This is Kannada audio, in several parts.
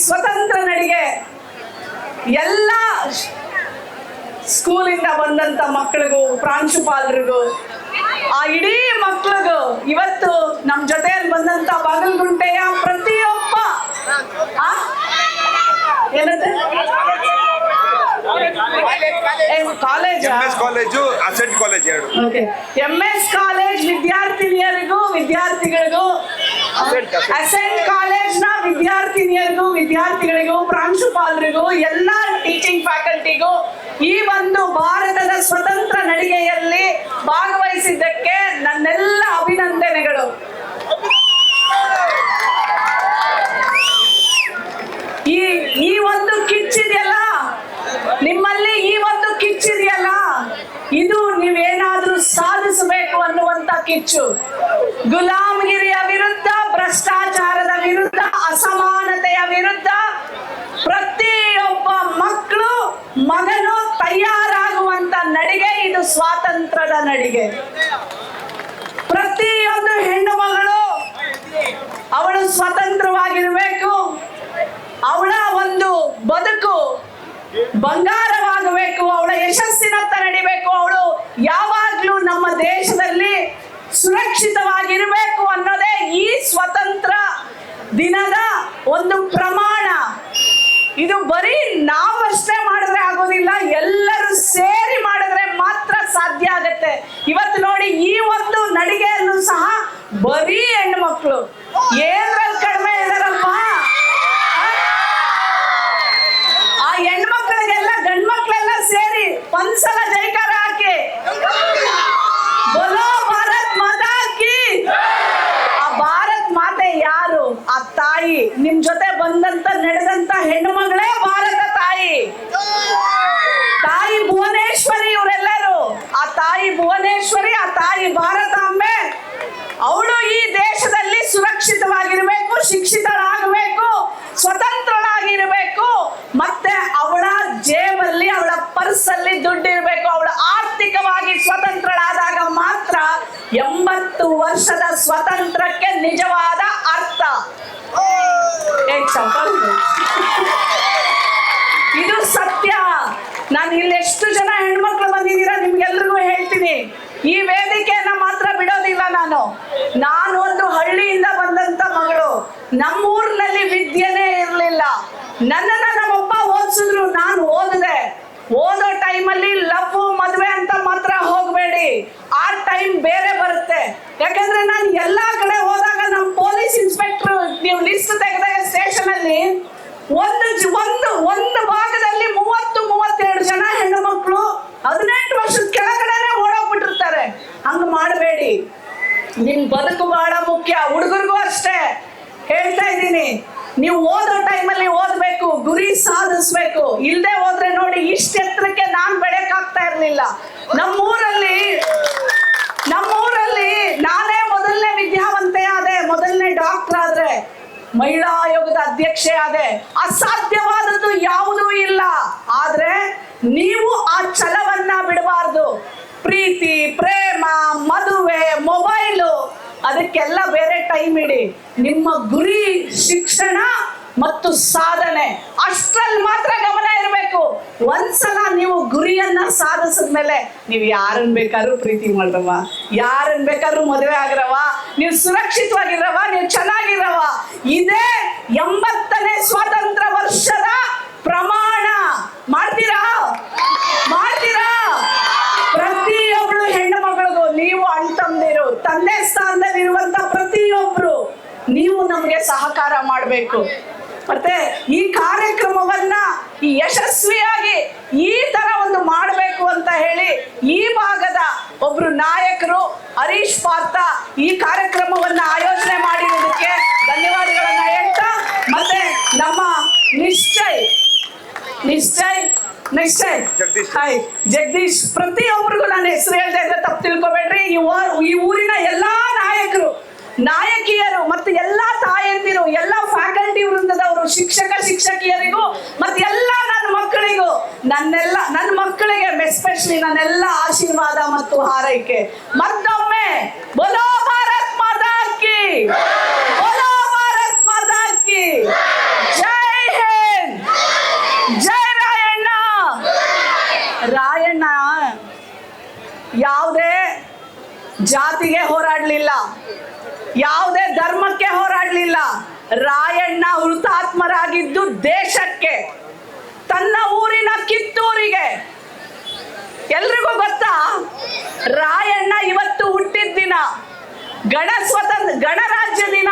ಸ್ವತಂತ್ರ ನಡಿಗೆ ಎಲ್ಲ ಸ್ಕೂಲಿಂದ ಬಂದಂತ ಮಕ್ಕಳಿಗೂ, ಪ್ರಾಂಶುಪಾಲರಿಗೂ, ಆ ಇಡೀ ಮಕ್ಕಳಿಗೂ, ಇವತ್ತು ನಮ್ ಜೊತೆಯಲ್ಲಿ ಬಂದಂತ ಬಾಗಲಗುಂಟೆಯ ಪ್ರತಿಯೊಬ್ಬ ಏನಂತೆ ಕಾಲೇಜು ಅಸೆಂಟ್ ಕಾಲೇಜ್ ಎರಡು MS ಕಾಲೇಜ್ ವಿದ್ಯಾರ್ಥಿನಿಯರಿಗೂ ವಿದ್ಯಾರ್ಥಿಗಳಿಗೂ, ಅಸೆಂಟ್ ಕಾಲೇಜ್ನ ವಿದ್ಯಾರ್ಥಿನಿಯರಿಗೂ ವಿದ್ಯಾರ್ಥಿಗಳಿಗೂ, ಪ್ರಾಂಶುಪಾಲರಿಗೂ, ಎಲ್ಲ ಟೀಚಿಂಗ್ ಫ್ಯಾಕಲ್ಟಿಗೂ ಈ ಒಂದು ಭಾರತದ ಸ್ವತಂತ್ರ ನಡಿಗೆಯಲ್ಲಿ ಭಾಗವಹಿಸಿದ್ದಕ್ಕೆ ನನ್ನೆಲ್ಲ ಅಭಿನಂದನೆಗಳು. ಈ ಒಂದು ಕಿಚ್ಚಿದೆಯಲ್ಲ ನಿಮ್ಮಲ್ಲಿ, ಈ ಒಂದು ಕಿಚ್ಚಿದೆಯಲ್ಲ, ಇದು ನೀವೇನಾದ್ರೂ ಸಾಧಿಸಬೇಕು ಅನ್ನುವಂತ ಕಿಚ್ಚು. ಗುಲಾಮಗಿರಿಯ ವಿರುದ್ಧ, ಭ್ರಷ್ಟಾಚಾರದ ವಿರುದ್ಧ, ಅಸಮಾನತೆಯ ವಿರುದ್ಧ ಪ್ರತಿಯೊಬ್ಬ ಮಕ್ಕಳು ಮಗನು ತಯಾರಾಗುವಂತ ನಡಿಗೆ ಇದು ಸ್ವಾತಂತ್ರ್ಯದ ನಡಿಗೆ. ಪ್ರತಿಯೊಂದು ಹೆಣ್ಣು ಮಗಳು ಅವಳು ಸ್ವತಂತ್ರವಾಗಿರ್ಬೇಕು, ಅವಳ ಒಂದು ಬದುಕು ಬಂಗಾರವಾಗಬೇಕು, ಅವಳ ಯಶಸ್ಸಿನತ್ತ ನಡಿಬೇಕು, ಅವಳು ಯಾವಾಗ್ಲೂ ನಮ್ಮ ದೇಶದಲ್ಲಿ ಸುರಕ್ಷಿತವಾಗಿರ್ಬೇಕು ಅನ್ನೋದೇ ಈ ಸ್ವತಂತ್ರ ದಿನದ ಒಂದು ಪ್ರಮಾಣ. ಇದು ಬರೀ ನಾವಷ್ಟೇ ಮಾಡಿದ್ರೆ ಆಗೋದಿಲ್ಲ, ಎಲ್ಲರೂ ಸೇರಿ ಮಾಡಿದ್ರೆ ಮಾತ್ರ ಸಾಧ್ಯ ಆಗತ್ತೆ. ಇವತ್ತು ನೋಡಿ, ಈ ಒಂದು ನಡಿಗೆಯಲ್ಲೂ ಸಹ ಬರೀ ಹೆಣ್ಣು ಮಕ್ಕಳು ಏನ್ರಲ್ಲಿ ಕಡಿಮೆ ಇದಾರಪ್ಪ. ಆ ಹೆಣ್ಮಕ್ಳಿಗೆಲ್ಲ ಗಂಡ್ಮಕ್ಳೆಲ್ಲ ಸೇರಿ ಒಂದ್ಸಲ ಜೈಕಾರ ಹಾಕಿ ಬೋಲೋ ಭಾರತ್ ಮಾತಾ ಕಿ. ಆ ಭಾರತ್ ಮಾತೆ ಯಾರು? ಆ ತಾಯಿ. ನಿಮ್ ಜೊತೆ ಬಂದಂತ ನಡೆದಂತ ಹೆಣ್ಣು ಮಗಳೇ ಭಾರತ ತಾಯಿ. ತಾಯಿ ಭುವನೇಶ್ವರಿ ಇವರೆಲ್ಲರೂ. ಆ ತಾಯಿ ಭುವನೇಶ್ವರಿ, ಆ ತಾಯಿ ಭಾರತಾಂಬೆ, ಅವಳು ಈ ದೇಶದಲ್ಲಿ ಸುರಕ್ಷಿತವಾಗಿರ್ಬೇಕು, ಶಿಕ್ಷಿತರಾಗಬೇಕು, ಸ್ವತಂತ್ರಳಾಗಿರ್ಬೇಕು, ಮತ್ತೆ ಅವಳ ಜೇಬಲ್ಲಿ, ಅವಳ ಪರ್ಸಲ್ಲಿ ದುಡ್ಡಿರ್ಬೇಕು. ಅವಳು ಆರ್ಥಿಕವಾಗಿ ಸ್ವತಂತ್ರಳಾದಾಗ ಮಾತ್ರ 80 ವರ್ಷದ ಸ್ವತಂತ್ರಕ್ಕೆ ನಿಜವಾದ ಅರ್ಥ. ಇದು ಸತ್ಯ. ನಾನು ಇಲ್ಲಿ ಎಷ್ಟು ಜನ ಹೆಣ್ಮಕ್ಳು ಬಂದಿದ್ದೀರಾ ನಿಮ್ಗೆಲ್ರಿಗೂ ಹೇಳ್ತೀನಿ, ಈ ವೇದಿಕೆಯನ್ನ ಮಾತ್ರ ಬಿಡೋದಿಲ್ಲ. ನಾನು ಒಂದು ಹಳ್ಳಿಯಿಂದ ಬಂದಂತ ಮಗಳು. ನಮ್ಮೂರಿನಲ್ಲಿ ವಿದ್ಯೆನೇ ಇರ್ಲಿಲ್ಲ. ನನ್ನನ್ನ ನಮ್ಮಪ್ಪ ಓದಿಸಿದ್ರು, ನಾನು ಓದಿದೆ. ಓದೋ ಟೈಮಲ್ಲಿ ಲವ್ ಮದುವೆ ಅಂತ ಮಾತ್ರ ಹೋಗ್ಬೇಡಿ, ಆ ಟೈಮ್ ಬೇರೆ ಬರುತ್ತೆ. ಯಾಕಂದ್ರೆ ನಾನು ಎಲ್ಲಾ ಕಡೆ ಹೋದಾಗ ನಮ್ಮ ಪೊಲೀಸ್ ಇನ್ಸ್ಪೆಕ್ಟರ್ ನೀವು ಲಿಸ್ಟ್ ತೆಗೆದಾಗ ಸ್ಟೇಷನ್ ಅಲ್ಲಿ ಒಂದು ಭಾಗದಲ್ಲಿ 30-32 ಜನ ಹೆಣ್ಣು ಮಕ್ಕಳು 18 ವರ್ಷದ ಕೆಳಗಡೆನೆ ಓಡೋಗ್ಬಿಟ್ಟಿರ್ತಾರೆ. ಹಂಗ ಮಾಡಬೇಡಿ. ನಿಮ್ ಬದುಕು ಬಹಳ ಮುಖ್ಯ. ಹುಡುಗರಿಗೂ ಅಷ್ಟೇ ಹೇಳ್ತಾ ಇದ್ದೀನಿ, ನೀವು ಓದೋ ಟೈಮಲ್ಲಿ ಓದ್ಬೇಕು, ಗುರಿ ಸಾಧಿಸ್ಬೇಕು. ಇಲ್ದೆ ಹೋದ್ರೆ ನೋಡಿ, ಇಷ್ಟ ಎತ್ತರಕ್ಕೆ ನಾನ್ ಬೆಳೆಯಕ್ಕಾಗ್ತಾ ಇರ್ಲಿಲ್ಲ. ನಮ್ಮೂರಲ್ಲಿ ನಾನೇ ಮೊದಲನೇ ವಿದ್ಯಾವಂತೆ ಆದೆ, ಮೊದಲನೇ ಡಾಕ್ಟರ್ ಆದ್ರೆ, ಮಹಿಳಾ ಆಯೋಗದ ಅಧ್ಯಕ್ಷೆ ಆದೆ. ಅಸಾಧ್ಯವಾದದ್ದು ಯಾವುದೂ ಇಲ್ಲ. ಆದ್ರೆ ನೀವು ಆ ಛಲವನ್ನ ಬಿಡಬಾರ್ದು. ಪ್ರೀತಿ, ಪ್ರೇಮ, ಮದುವೆ, ಮೊಬೈಲು, ಅದಕ್ಕೆಲ್ಲ ಬೇರೆ ಟೈಮ್ ಇಡಿ. ನಿಮ್ಮ ಗುರಿ ಶಿಕ್ಷಣ ಮತ್ತು ಸಾಧನೆ, ಅಷ್ಟ್ರಲ್ಲಿ ಮಾತ್ರ ಗಮನ ಇರಬೇಕು. ಒಂದ್ಸಲ ನೀವು ಗುರಿಯನ್ನ ಸಾಧಿಸಿದ್ಮೇಲೆ ನೀವು ಯಾರನ್ನ ಬೇಕಾದ್ರೂ ಪ್ರೀತಿ ಮಾಡ್ರವ, ಯಾರನ್ನ ಬೇಕಾದ್ರೂ ಮದುವೆ ಆಗ್ರವ, ನೀವು ಸುರಕ್ಷಿತವಾಗಿರವ, ನೀವು ಚೆನ್ನಾಗಿರವ. ಇದೇ 80ನೇ ಸ್ವಾತಂತ್ರ್ಯ ವರ್ಷದ ಪ್ರಮಾಣ. ಮಾಡ್ತೀರಾ? ಪ್ರತಿಯೊಬ್ಳು ಹೆಣ್ಣು ಮಗಳಿಗೂ, ನೀವು ಅಣ್ತಂದಿರು, ತಂದೆ ಸ್ಥಾನದಲ್ಲಿ ಇರುವಂತ ಪ್ರತಿಯೊಬ್ರು, ನೀವು ನಮ್ಗೆ ಸಹಕಾರ ಮಾಡಬೇಕು. ಮತ್ತೆ ಈ ಕಾರ್ಯಕ್ರಮವನ್ನ ಯಶಸ್ವಿಯಾಗಿ ಈ ತರ ಒಂದು ಮಾಡಬೇಕು ಅಂತ ಹೇಳಿ ಈ ಭಾಗದ ಒಬ್ರು ನಾಯಕರು ಹರೀಶ್ ಪಾರ್ಥ ಈ ಕಾರ್ಯಕ್ರಮವನ್ನ ಆಯೋಜನೆ ಮಾಡಿರೋದಕ್ಕೆ ಧನ್ಯವಾದಗಳನ್ನ ಹೇಳ್ತಾ, ಮತ್ತೆ ನಮ್ಮ ನಿಶ್ಚಯ್ ಜಗದೀಶ್, ಪ್ರತಿಯೊಬ್ಬರಿಗೂ ನಾನು ಹೆಸರು ಹೇಳ್ತಾ ಇದ್ದೆ, ತಪ್ಪು ತಿಳ್ಕೊಬೇಡ್ರಿ. ಈ ಊರಿನ ಎಲ್ಲಾ ನಾಯಕರು, ನಾಯಕಿಯರು, ಮತ್ತೆ ಎಲ್ಲಾ ತಾಯಂದಿರು, ಎಲ್ಲಾ ಫ್ಯಾಕಲ್ಟಿ ವೃಂದದವರು, ಶಿಕ್ಷಕಿಯರಿಗೂ, ಮತ್ತೆ ಎಲ್ಲ ನನ್ನ ಮಕ್ಕಳಿಗೂ, ನನ್ನ ಮಕ್ಕಳಿಗೆ ಎಸ್ಪೆಷಲಿ ನನ್ನೆಲ್ಲ ಆಶೀರ್ವಾದ ಮತ್ತು ಹಾರೈಕೆ. ಮತ್ತೊಮ್ಮೆ ಬೋಲೋ ಭಾರತ್ ಮಾತಾ ಕಿ, ಬೋಲೋ ಭಾರತ್ ಮಾತಾ ಕಿ ಜೈ. ಯಾವುದೇ ಜಾತಿಗೆ ಹೋರಾಡಲಿಲ್ಲ, ಯಾವುದೇ ಧರ್ಮಕ್ಕೆ ಹೋರಾಡಲಿಲ್ಲ. ರಾಯಣ್ಣ ಹುತಾತ್ಮರಾಗಿದ್ದು ದೇಶಕ್ಕೆ, ತನ್ನ ಊರಿನ ಕಿತ್ತೂರಿಗೆ. ಎಲ್ರಿಗೂ ಗೊತ್ತಾ, ರಾಯಣ್ಣ ಇವತ್ತು ಹುಟ್ಟಿದ ದಿನ, ಗಣರಾಜ್ಯ ದಿನ.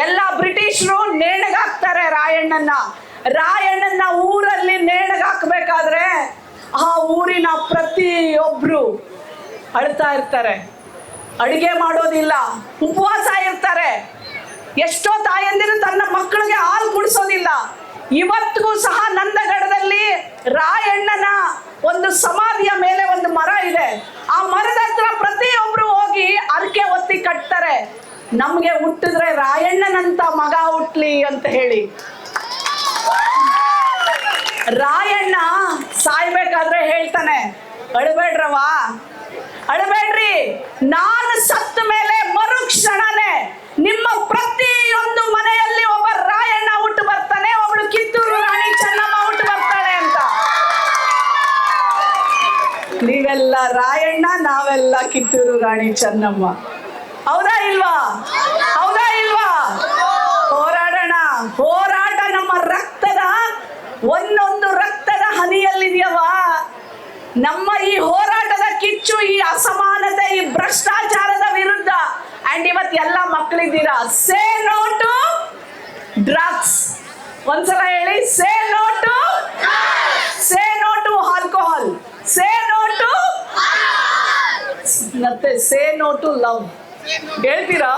ಎಲ್ಲ ಬ್ರಿಟಿಷರು ನೇಣಿಗಾಕ್ತಾರೆ ರಾಯಣ್ಣನ ಊರಲ್ಲಿ ನೇಣಿಗಾಕ್ಬೇಕಾದ್ರೆ ಆ ಊರಿನ ಪ್ರತಿಯೊಬ್ರು ಅಳ್ತಾ ಇರ್ತಾರೆ, ಅಡಿಗೆ ಮಾಡೋದಿಲ್ಲ, ಉಪವಾಸ ಇರ್ತಾರೆ. ಎಷ್ಟೋ ತಾಯಂದಿರು ತನ್ನ ಮಕ್ಕಳಿಗೆ ಹಾಲು ಕುಡಿಸೋದಿಲ್ಲ. ಇವತ್ತಿಗೂ ಸಹ ನಂದಗಡದಲ್ಲಿ ರಾಯಣ್ಣನ ಒಂದು ಸಮಾಧಿಯ ಮೇಲೆ ಒಂದು ಮರ ಇದೆ. ಆ ಮರದ ಹತ್ರ ಪ್ರತಿಯೊಬ್ರು ಹೋಗಿ ಅರಕೆ ಒತ್ತಿ ಕಟ್ತಾರೆ, ನಮ್ಗೆ ಹುಟ್ಟಿದ್ರೆ ರಾಯಣ್ಣನಂತ ಮಗ ಹುಟ್ಲಿ ಅಂತ ಹೇಳಿ. ರಾಯಣ್ಣ ಸಾಯ್ಬೇಕಾದ್ರೆ ಹೇಳ್ತಾನೆ, ಅಳಬೇಡ್ರವಾ, ಅಳಬೇಡ್ರಿ, ನಾನು ಸತ್ತ ಮೇಲೆ ಮರುಕ್ಷಣನೇ ನಿಮ್ಮ ಪ್ರತಿಯೊಂದು ಮನೆಯಲ್ಲಿ ಒಬ್ಬ ರಾಯಣ್ಣ ಹುಟ್ಟು ಬರ್ತಾನೆ, ಒಬ್ಳು ಕಿತ್ತೂರು ರಾಣಿ ಚೆನ್ನಮ್ಮ ಹುಟ್ಟು ಬರ್ತಾಳೆ ಅಂತ. ನೀವೆಲ್ಲ ರಾಯಣ್ಣ, ನಾವೆಲ್ಲ ಕಿತ್ತೂರು ರಾಣಿ ಚೆನ್ನಮ್ಮ. ಹೌದಾ ಇಲ್ವಾ? ಹೌದಾ ಇಲ್ವಾ? ಹೋರಾಡೋಣ. ಹೋರಾಟ ನಮ್ಮ ರಕ್ತದ ಒಂದೊಂದು ರಕ್ತದ ಹನಿಯಲ್ಲಿದೆಯವ. ನಮ್ಮ ಈ ಹೋರಾಟದ ಕಿಚ್ಚು, ಈ ಅಸಮಾನತೆ, ಈ ಭ್ರಷ್ಟಾಚಾರದ ವಿರುದ್ಧ. ಅಂಡ್ ಇವತ್ತು ಎಲ್ಲ ಮಕ್ಕಳಿದ್ದೀರಾ, ಸೇ ನೋ ಟು ಡ್ರಗ್ಸ್. ಒಂದ್ಸಲ ಹೇಳಿ, say no to alcohol, say no to, ಮತ್ತೆ ಸೇ ನೋ ಟು ಲವ್. ಹೇಳ್ತೀರಾ?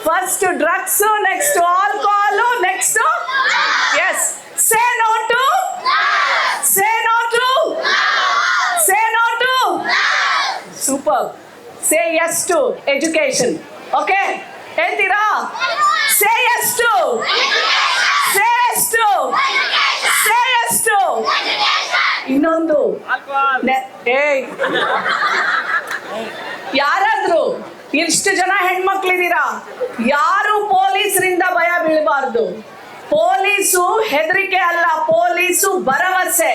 First drugs, next alcohol, next yes, say no to, super. Say yes to education. Okay, ಹೇಳ್ತೀರಾ? ಸೇ ಎಸ್ ಟು ಇನ್ನೊಂದು. ಯಾರಾದ್ರೂ ಇಷ್ಟು ಜನ ಹೆಣ್ಮಕ್ಳಿದ್ದೀರಾ, ಯಾರು ಪೊಲೀಸರಿಂದ ಭಯ ಬೀಳಬಾರ್ದು. ಪೊಲೀಸು ಹೆದರಿಕೆ ಅಲ್ಲ, ಪೊಲೀಸು ಭರವಸೆ.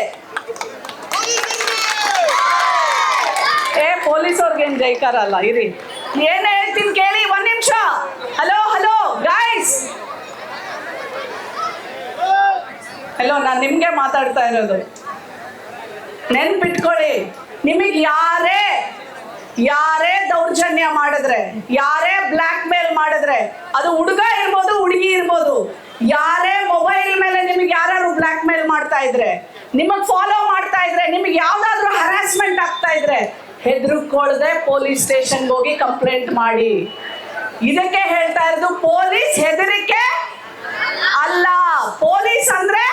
ಪೊಲೀಸ್ ಅವ್ರಿಗೇನ್ ಜೈಕಾರ ಅಲ್ಲ. ಇರಿ, ಏನ್ ಹೇಳ್ತೀನಿ ಕೇಳಿ, ಒಂದ್ ನಿಮಿಷ. ಹಲೋ ಗೈಸ್, ಹಲೋ, ನಾನು ನಿಮ್ಗೆ ಮಾತಾಡ್ತಾ ಇರೋದು. ನೆನ್ಪಿಟ್ಕೊಳ್ಳಿ, ನಿಮಗೆ ಯಾರೇ ದೌರ್ಜನ್ಯ ಮಾಡಿದ್ರೆ, ಯಾರೇ ಬ್ಲ್ಯಾಕ್ ಮೇಲ್ ಮಾಡಿದ್ರೆ, ಅದು ಹುಡುಗ ಇರ್ಬೋದು, ಹುಡುಗಿ ಇರ್ಬೋದು, ಯಾರೇ ಮೊಬೈಲ್ ಮೇಲೆ ನಿಮಗೆ ಯಾರು ಬ್ಲ್ಯಾಕ್ ಮೇಲ್ ಮಾಡ್ತಾ ಇದ್ರೆ, ನಿಮಗ್ ಫಾಲೋ ಮಾಡ್ತಾ ಇದ್ರೆ, ನಿಮಗೆ ಯಾವ್ದಾದ್ರು ಹರಾಸ್ಮೆಂಟ್ ಆಗ್ತಾ ಇದ್ರೆ, ಹೆದರ್ಕೊಳ್ಳದೆ ಪೊಲೀಸ್ ಸ್ಟೇಷನ್ಗೆ ಹೋಗಿ ಕಂಪ್ಲೇಂಟ್ ಮಾಡಿ. ಇದಕ್ಕೆ ಹೇಳ್ತಾ ಇರೋದು, ಪೊಲೀಸ್ ಹೆದರಿಕೆ ಅಲ್ಲ. ಪೊಲೀಸ್ ಅಂದ್ರೆ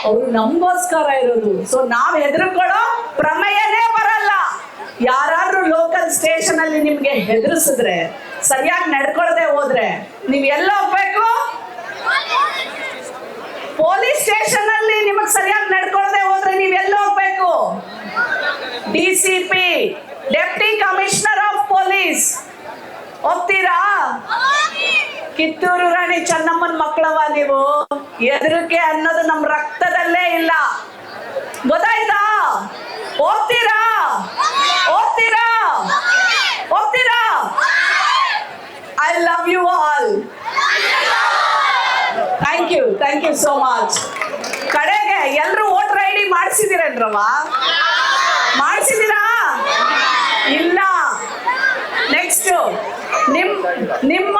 ಅವರು ನಮಗೋಸ್ಕರ ಇರೋದು. ಸೊ ನಾವ್ ಹೆದರ್ಕೊಳ್ಳೋ ಪ್ರಮೇಯನೇ ಬರಲ್ಲ. ಯಾರಾದ್ರೂ ಲೋಕಲ್ ಸ್ಟೇಷನ್ ಅಲ್ಲಿ ನಿಮ್ಗೆ ಹೆದರ್ಸಿದ್ರೆ, ಸರಿಯಾಗಿ ನಡ್ಕೊಳ್ದೆ ಹೋದ್ರೆ, ನೀವ್ ಎಲ್ಲ ಹೋಗ್ಬೇಕು? ಪೊಲೀಸ್ ಸ್ಟೇಷನ್ ಅಲ್ಲಿ ನಿಮಗ್ ಸರಿಯಾಗಿ ನಡ್ಕೊಳ್ದೆ ಹೋದ್ರೆ ನೀವ್ ಎಲ್ಲ ಹೋಗ್ಬೇಕು? DCP, deputy commissioner of police ಹೋಗ್ತೀರಾ? ಕಿತ್ತೂರು ರಾಣಿ ಚೆನ್ನಮ್ಮನ ಮಕ್ಕಳವ ನೀವು. ಹೆದರಿಕೆ ಅನ್ನೋದು ನಮ್ಮ ರಕ್ತದಲ್ಲೇ ಇಲ್ಲ, ಗೊತ್ತಾಯ್ತಾ? ಹೋಗ್ತೀರಾ? I love you all. Thank you so much. ಕಡೆಗೆ ಎಲ್ರು ವೋಟರ್ ID ಮಾಡಿಸಿದಿರಲ್ರವ? ಮಾಡಿಸಿದಿರಾ? ಇಲ್ಲ. ನೆಕ್ಸ್ಟ್ ನಿಮ್ಮ